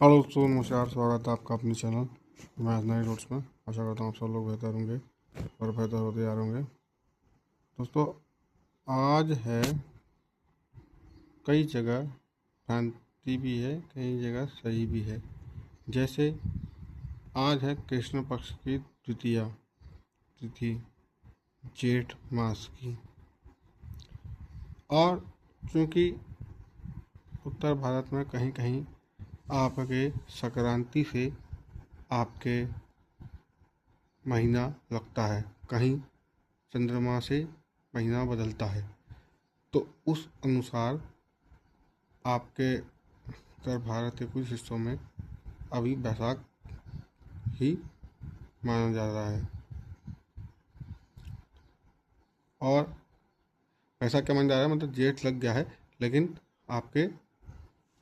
Hello दोस्तों, नमस्कार। स्वागत है आपका अपने चैनल इमेजिनरी रोड्स में। आशा करता हूँ आप सब लोग बेहतर होंगे और बेहतर होते जा रहे होंगे। दोस्तों, आज है कई जगह भ्रांति भी है, कई जगह सही भी है। जैसे आज है कृष्ण पक्ष की द्वितीया तिथि, जेठ मास की। और चूँकि उत्तर भारत में कहीं कहीं आपके संक्रांति से आपके महीना लगता है, कहीं चंद्रमा से महीना बदलता है, तो उस अनुसार आपके उत्तर भारत के कुछ हिस्सों में अभी बैसाख ही माना जा रहा है। और ऐसा क्या माना जा रहा है, मतलब जेठ लग गया है लेकिन आपके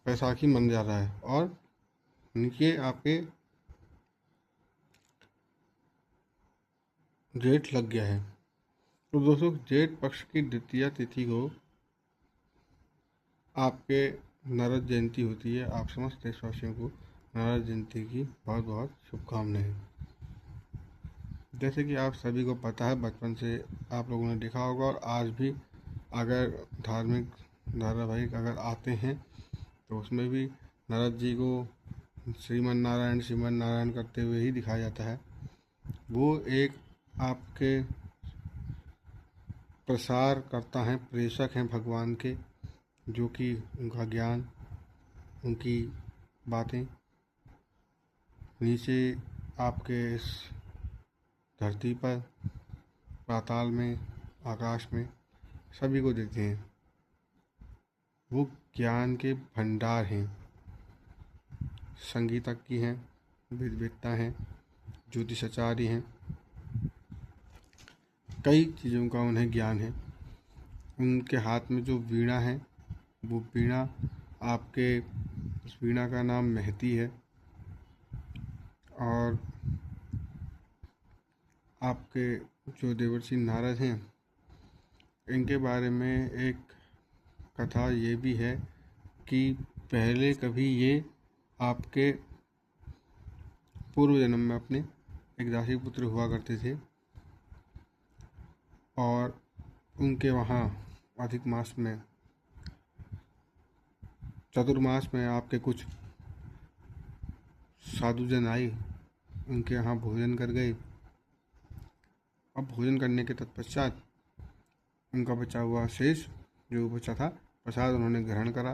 बैसाखी माना जा रहा है। और नीचे आपके जेठ लग गया है। तो दोस्तों, जेठ पक्ष की द्वितीया तिथि को आपके नरक जयंती होती है। आप समस्त देशवासियों को नरक जयंती की बहुत बहुत शुभकामनाएं। जैसे कि आप सभी को पता है, बचपन से आप लोगों ने देखा होगा, और आज भी अगर धार्मिक धारावाहिक अगर आते हैं तो उसमें भी नारद जी को श्रीमन नारायण करते हुए ही दिखाया जाता है। वो एक आपके प्रसार करता है, प्रेषक हैं भगवान के, जो कि उनका ज्ञान, उनकी बातें नीचे आपके इस धरती पर, पाताल में, आकाश में सभी को देते हैं। वो ज्ञान के भंडार हैं, संगीतज्ञ हैं, विद्वता हैं, ज्योतिषाचार्य हैं, कई चीज़ों का उन्हें ज्ञान है। उनके हाथ में जो वीणा है, वो वीणा आपके, उस वीणा का नाम महती है। और आपके जो देवर्षि नारद हैं, इनके बारे में एक कथा ये भी है कि पहले कभी ये आपके पूर्व जन्म में अपने एक दासी पुत्र हुआ करते थे, और उनके वहाँ अधिक मास में, चतुर्मास में आपके कुछ साधुजन आए, उनके यहाँ भोजन कर गए। अब भोजन करने के तत्पश्चात उनका बचा हुआ शेष जो बचा था प्रसाद उन्होंने ग्रहण करा।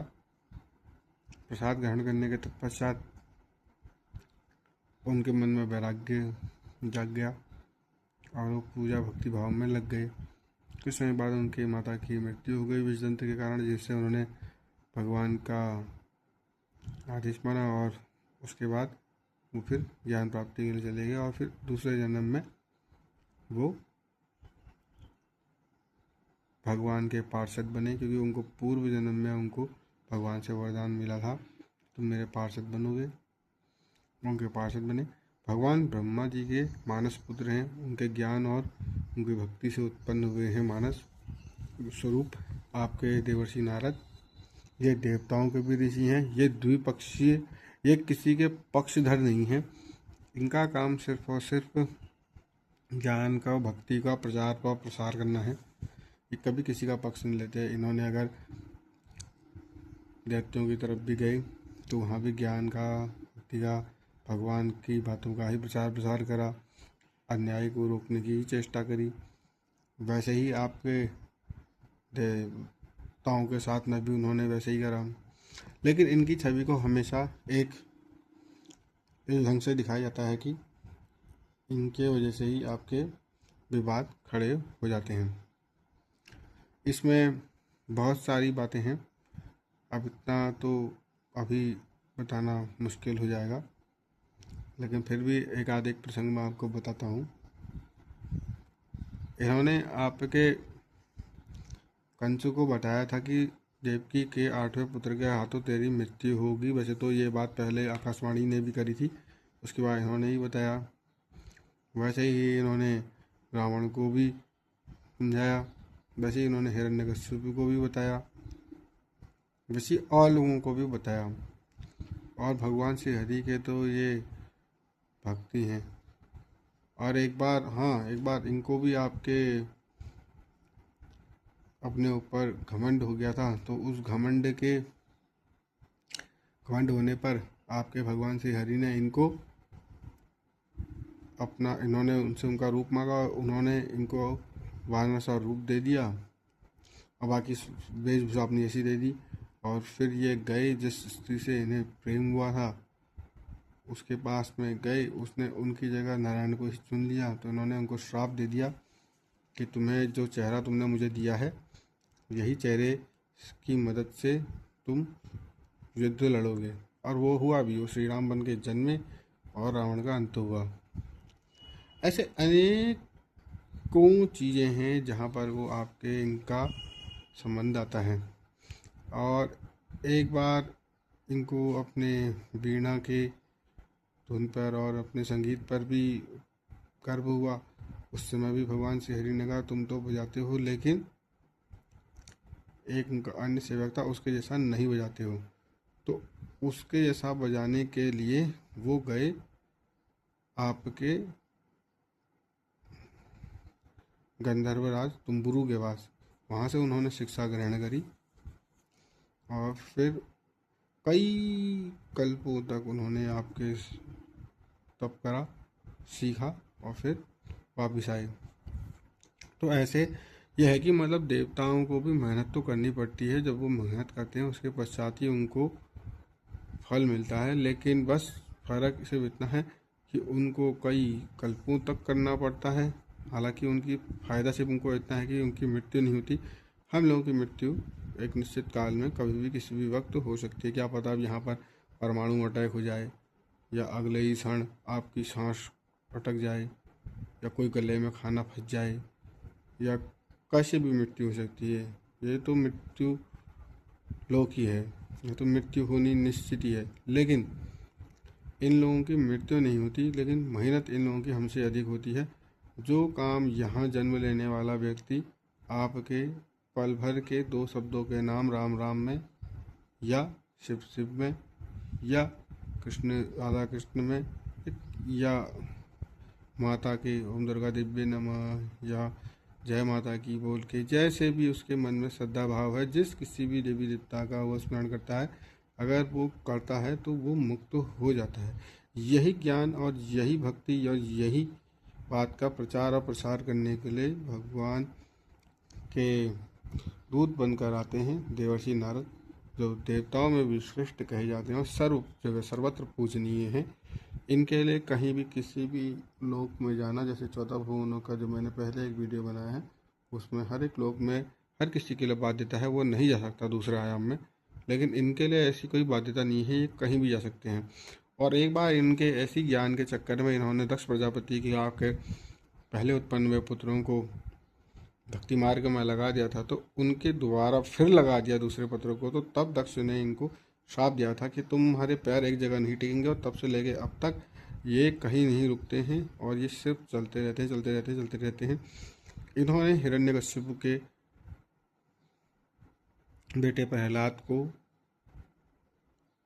प्रसाद ग्रहण करने के तत्पश्चात उनके मन में वैराग्य जाग गया और वो पूजा भक्ति भाव में लग गए। कुछ समय बाद उनके माता की मृत्यु हो गई विषजंतु के कारण, जिससे उन्होंने भगवान का आदेश माना, और उसके बाद वो फिर ज्ञान प्राप्ति के लिए चले गए। और फिर दूसरे जन्म में वो भगवान के पार्षद बने, क्योंकि उनको पूर्व जन्म में उनको भगवान से वरदान मिला था, तुम मेरे पार्षद बनोगे। उनके पार्षद बने। भगवान ब्रह्मा जी के मानस पुत्र हैं। उनके ज्ञान और उनकी भक्ति से उत्पन्न हुए हैं मानस स्वरूप आपके देवर्षि नारद। ये देवताओं के भी ऋषि हैं। ये द्विपक्षीय, ये किसी के पक्षधर नहीं हैं। इनका काम सिर्फ और सिर्फ ज्ञान का, भक्ति का प्रचार का प्रसार करना है। ये कभी किसी का पक्ष नहीं लेते। इन्होंने अगर दैत्यों की तरफ भी गए तो वहाँ भी ज्ञान का, भक्ति का, भगवान की बातों का ही प्रचार प्रसार करा, अन्याय को रोकने की ही चेष्टा करी। वैसे ही आपके देवताओं के साथ में भी उन्होंने वैसे ही करा। लेकिन इनकी छवि को हमेशा एक इस ढंग से दिखाया जाता है कि इनके वजह से ही आपके विवाद खड़े हो जाते हैं। इसमें बहुत सारी बातें हैं, अब इतना तो अभी बताना मुश्किल हो जाएगा, लेकिन फिर भी एक आध एक प्रसंग मैं आपको बताता हूँ। इन्होंने आपके कंसु को बताया था कि देवकी के 8वें पुत्र के हाथों तेरी मृत्यु होगी। वैसे तो ये बात पहले आकाशवाणी ने भी करी थी, उसके बाद इन्होंने ही बताया। वैसे ही इन्होंने रावण को भी समझाया, वैसे ही इन्होंने हिरण्यकश्यप को भी बताया, वैसे और लोगों को भी बताया। और भगवान श्री हरि के तो ये भक्ति हैं। और एक बार इनको भी आपके अपने ऊपर घमंड हो गया था, तो उस घमंड होने पर आपके भगवान श्री हरि ने इन्होंने उनसे उनका रूप मांगा और उन्होंने इनको वानर सा रूप दे दिया और बाकी वेशभूषा अपनी ऐसी दे दी। और फिर ये गए, जिस स्त्री से इन्हें प्रेम हुआ था उसके पास में गए, उसने उनकी जगह नारायण को ही चुन लिया। तो इन्होंने उनको श्राप दे दिया कि तुम्हें जो चेहरा तुमने मुझे दिया है, यही चेहरे की मदद से तुम युद्ध लड़ोगे। और वो हुआ भी, वो श्री राम बन के जन्मे और रावण का अंत हुआ। ऐसे अनेकों चीज़ें हैं जहाँ पर वो आपके इनका संबंध आता है। और एक बार इनको अपने वीणा के धुन पर और अपने संगीत पर भी गर्व हुआ। उस समय भी भगवान श्री हरि ने कहा तुम तो बजाते हो, लेकिन एक उनका अन्य सेवक था, उसके जैसा नहीं बजाते हो। तो उसके जैसा बजाने के लिए वो गए आपके गंधर्वराज तुम्बुरु के पास। वहाँ से उन्होंने शिक्षा ग्रहण करी और फिर कई कल्पों तक उन्होंने आपके तप करा, सीखा और फिर वापिस आए। तो ऐसे यह है कि मतलब देवताओं को भी मेहनत तो करनी पड़ती है। जब वो मेहनत करते हैं उसके पश्चात ही उनको फल मिलता है। लेकिन बस फ़र्क सिर्फ इतना है कि उनको कई कल्पों तक करना पड़ता है। हालांकि उनकी फ़ायदा सिर्फ उनको इतना है कि उनकी मृत्यु नहीं होती। हम लोगों की मृत्यु एक निश्चित काल में कभी भी किसी भी वक्त हो सकती है। क्या पता अब यहाँ पर परमाणु अटैक हो जाए, या अगले ही क्षण आपकी सांस अटक जाए, या कोई गले में खाना फंस जाए, या कैसे भी मृत्यु हो सकती है। ये तो मृत्यु लोक ही है, ये तो मृत्यु होनी निश्चित ही है। लेकिन इन लोगों की मृत्यु नहीं होती, लेकिन मेहनत इन लोगों की हमसे अधिक होती है। जो काम यहाँ जन्म लेने वाला व्यक्ति आपके पल भर के 2 शब्दों के नाम राम राम में, या शिव शिव में, या कृष्ण राधा कृष्ण में, या माता के ओम दुर्गा दिव्य नमः, या जय माता की बोल के, जैसे भी उसके मन में श्रद्धा भाव है, जिस किसी भी देवी देवता का वो स्मरण करता है, अगर वो करता है तो वो मुक्त हो जाता है। यही ज्ञान और यही भक्ति और यही बात का प्रचार और प्रसार करने के लिए भगवान के दूत बनकर आते हैं देवर्षि नारद, जो देवताओं में भी श्रेष्ठ कहे जाते हैं और सर्व जगह सर्वत्र पूजनीय हैं। इनके लिए कहीं भी किसी भी लोक में जाना, जैसे 14 भुवनों का जो मैंने पहले एक वीडियो बनाया है, उसमें हर एक लोक में हर किसी के लिए बाध्यता है, वो नहीं जा सकता दूसरे आयाम में। लेकिन इनके लिए ऐसी कोई बाध्यता नहीं है, ये कहीं भी जा सकते हैं। और एक बार इनके ऐसी ज्ञान के चक्कर में इन्होंने दक्ष प्रजापति की आपके पहले उत्पन्न हुए पुत्रों को भक्ति मार्ग में लगा दिया था, तो उनके द्वारा फिर लगा दिया दूसरे पुत्रों को। तो तब दक्ष ने इनको श्राप दिया था कि तुम्हारे पैर एक जगह नहीं टिकेंगे, और तब से लेके अब तक ये कहीं नहीं रुकते हैं और ये सिर्फ चलते रहते हैं। इन्होंने हिरण्यकश्यप के बेटे प्रहलाद को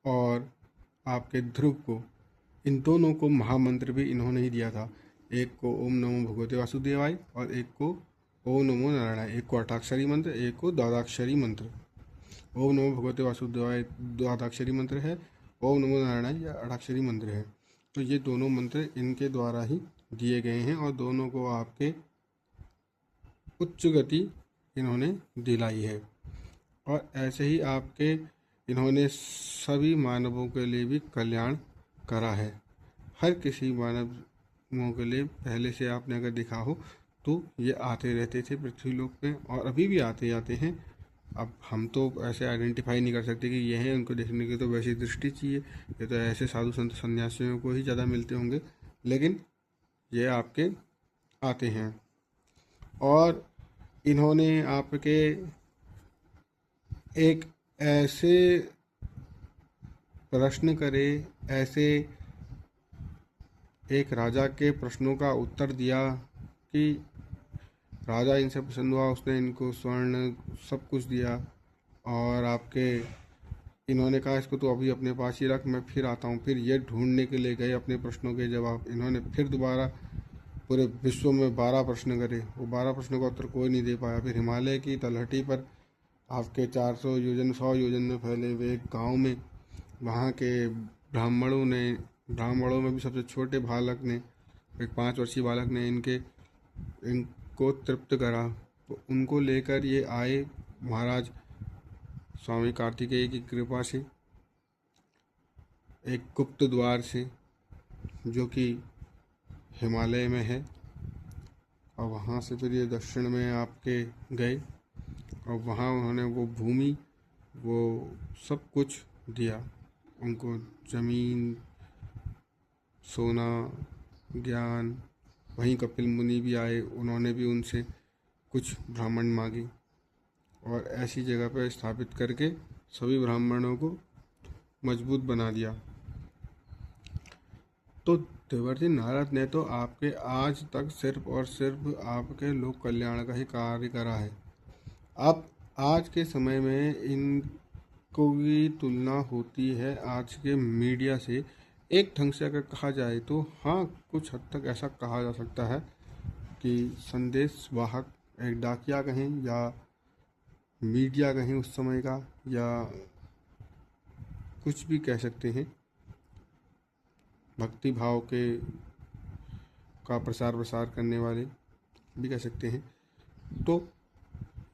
और आपके ध्रुव को, इन दोनों को महामंत्र भी इन्होंने ही दिया था। एक को ओम नमो भगवते वासुदेवाय और एक को ओम नमो नारायणाय। एक को 8 मंत्र, एक को 12 मंत्र। ओम नमो भगवते वासुदेवाय 12 मंत्र है, ओम नमो नारायणाय या 8 मंत्र है। तो ये दोनों मंत्र इनके द्वारा ही दिए गए हैं और दोनों को आपके उच्च गति इन्होंने दिलाई है। और ऐसे ही आपके इन्होंने सभी मानवों के लिए भी कल्याण करा है। हर किसी मानवों के लिए पहले से आपने अगर देखा हो तो ये आते रहते थे पृथ्वी लोक पे, और अभी भी आते जाते हैं। अब हम तो ऐसे आइडेंटिफाई नहीं कर सकते कि ये हैं, उनको देखने की तो वैसी दृष्टि चाहिए। ये तो ऐसे साधु संत सन्यासियों को ही ज़्यादा मिलते होंगे, लेकिन ये आपके आते हैं। और इन्होंने आपके एक ऐसे प्रश्न करे, ऐसे एक राजा के प्रश्नों का उत्तर दिया कि राजा इनसे प्रसन्न हुआ, उसने इनको स्वर्ण सब कुछ दिया। और आपके इन्होंने कहा इसको तो अभी अपने पास ही रख, मैं फिर आता हूँ। फिर ये ढूंढने के लिए गए अपने प्रश्नों के जवाब। इन्होंने फिर दोबारा पूरे विश्व में 12 प्रश्न करे, वो 12 प्रश्नों का उत्तर कोई नहीं दे पाया। फिर हिमालय की तलहटी पर आपके 400 योजन 100 योजन में फैले हुए एक गाँव में वहाँ के ब्राह्मणों में भी सबसे छोटे बालक ने, एक 5 वर्षीय बालक ने इनको तृप्त करा। तो उनको लेकर ये आए महाराज स्वामी कार्तिकेय की कृपा से एक गुप्त द्वार से, जो कि हिमालय में है। और वहाँ से फिर ये दक्षिण में आपके गए और वहाँ उन्होंने वो भूमि, वो सब कुछ दिया उनको, ज़मीन, सोना, ज्ञान। वहीं कपिल मुनि भी आए, उन्होंने भी उनसे कुछ ब्राह्मण मांगे और ऐसी जगह पर स्थापित करके सभी ब्राह्मणों को मजबूत बना दिया। तो देवर्षि नारद ने तो आपके आज तक सिर्फ और सिर्फ आपके लोक कल्याण का ही कार्य करा है। अब आज के समय में इनको की तुलना होती है आज के मीडिया से। एक ढंग से अगर कहा जाए तो हाँ, कुछ हद तक ऐसा कहा जा सकता है कि संदेश वाहक, एक डाकिया कहें या मीडिया कहें उस समय का, या कुछ भी कह सकते हैं, भक्ति भाव के का प्रसार प्रसार करने वाले भी कह सकते हैं। तो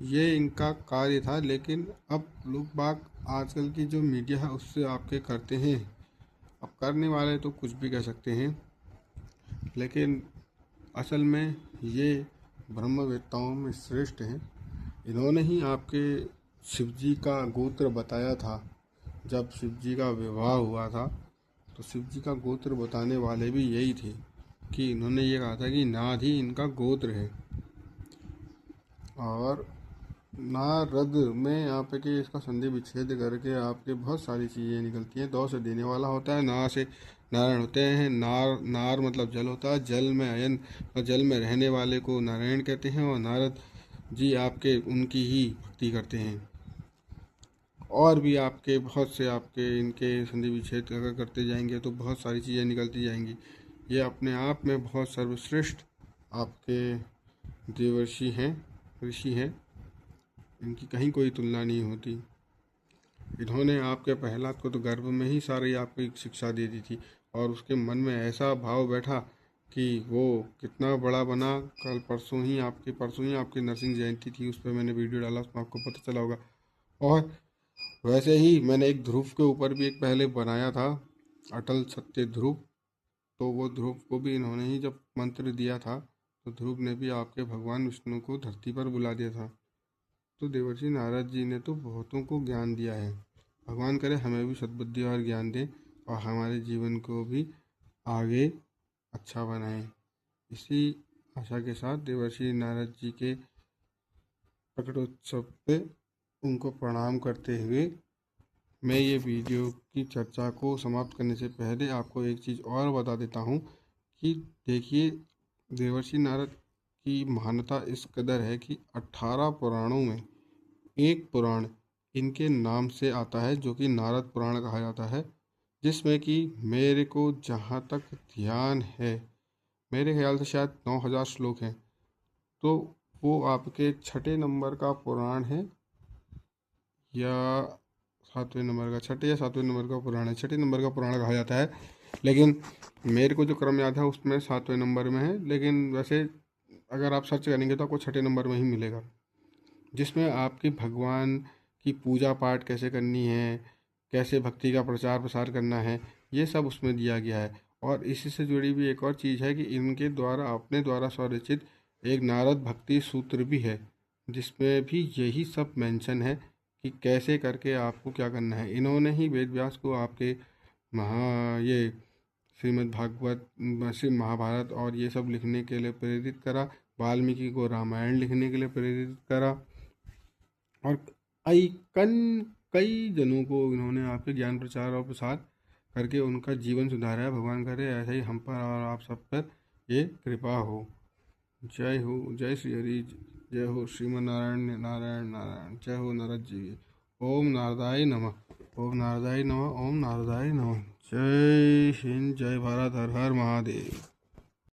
ये इनका कार्य था। लेकिन अब लोग बाग आजकल की जो मीडिया है उससे आपके करते हैं। अब करने वाले तो कुछ भी कह सकते हैं, लेकिन असल में ये ब्रह्मवेत्ताओं में श्रेष्ठ हैं। इन्होंने ही आपके शिव जी का गोत्र बताया था। जब शिव जी का विवाह हुआ था तो शिव जी का गोत्र बताने वाले भी यही थे कि इन्होंने ये कहा था कि नाद ही इनका गोत्र है। और नारद में आप के इसका संधि विच्छेद करके आपके बहुत सारी चीज़ें निकलती हैं। दौ से देने वाला होता है, ना से नारायण होते हैं। नार मतलब जल होता है, जल में अयन और जल में रहने वाले को नारायण कहते हैं। और नारद जी आपके उनकी ही भक्ति करते हैं। और भी आपके बहुत से आपके इनके संधि विच्छेद अगर करते जाएंगे तो बहुत सारी चीज़ें निकलती जाएंगी। ये अपने आप में बहुत सर्वश्रेष्ठ आपके देवर्षि हैं, ऋषि हैं। इनकी कहीं कोई तुलना नहीं होती। इन्होंने आपके प्रहलाद को तो गर्भ में ही सारी आपको शिक्षा दे दी थी और उसके मन में ऐसा भाव बैठा कि वो कितना बड़ा बना। परसों ही आपकी नरसिंह जयंती थी, उस पर मैंने वीडियो डाला, उसमें आपको पता चला होगा। और वैसे ही मैंने एक ध्रुव के ऊपर भी एक पहले बनाया था, अटल सत्य ध्रुव। तो वो ध्रुव को भी इन्होंने ही जब मंत्र दिया था तो ध्रुव ने भी आपके भगवान विष्णु को धरती पर बुला दिया था। तो देवर्षि नारद जी ने तो बहुतों को ज्ञान दिया है। भगवान करे हमें भी सद्बुद्धि और ज्ञान दें और हमारे जीवन को भी आगे अच्छा बनाएं। इसी आशा के साथ देवर्षि नारद जी के प्रकटोत्सव पे उनको प्रणाम करते हुए मैं ये वीडियो की चर्चा को समाप्त करने से पहले आपको एक चीज़ और बता देता हूँ कि देखिए, देवर्षि नारद की महानता इस कदर है कि 18 पुराणों में एक पुराण इनके नाम से आता है, जो कि नारद पुराण कहा जाता है। जिसमें कि मेरे को जहाँ तक ध्यान है, मेरे ख्याल से शायद 9000 श्लोक हैं। तो वो आपके छठे नंबर का पुराण है या सातवें नंबर का, छठे या सातवें नंबर का पुराण है। छठे नंबर का पुराण कहा जाता है, लेकिन मेरे को जो क्रम याद है उसमें सातवें नंबर में है। लेकिन वैसे अगर आप सर्च करेंगे तो आपको छठे नंबर में ही मिलेगा, जिसमें आपके भगवान की पूजा पाठ कैसे करनी है, कैसे भक्ति का प्रचार प्रसार करना है, ये सब उसमें दिया गया है। और इसी से जुड़ी भी एक और चीज़ है कि इनके द्वारा अपने द्वारा स्वरचित एक नारद भक्ति सूत्र भी है, जिसमें भी यही सब मेंशन है कि कैसे करके आपको क्या करना है। इन्होंने ही वेद व्यास को आपके ये श्रीमद् भागवत, श्री महाभारत और ये सब लिखने के लिए प्रेरित करा। वाल्मीकि को रामायण लिखने के लिए प्रेरित करा और कई जनों को इन्होंने आपके ज्ञान प्रचार और प्रसार करके उनका जीवन सुधारा है। भगवान करे ऐसा ही हम पर और आप सब पर ये कृपा हो। जय हो, जय श्री हरि, जय हो श्रीमन नारायण नारायण नारायण, जय हो नारद जी। ओम नारदाय नमः। ओम नारदाय नमः, ओम नारदाय नमः। जय हिंद, जय भारत, हर हर महादेव।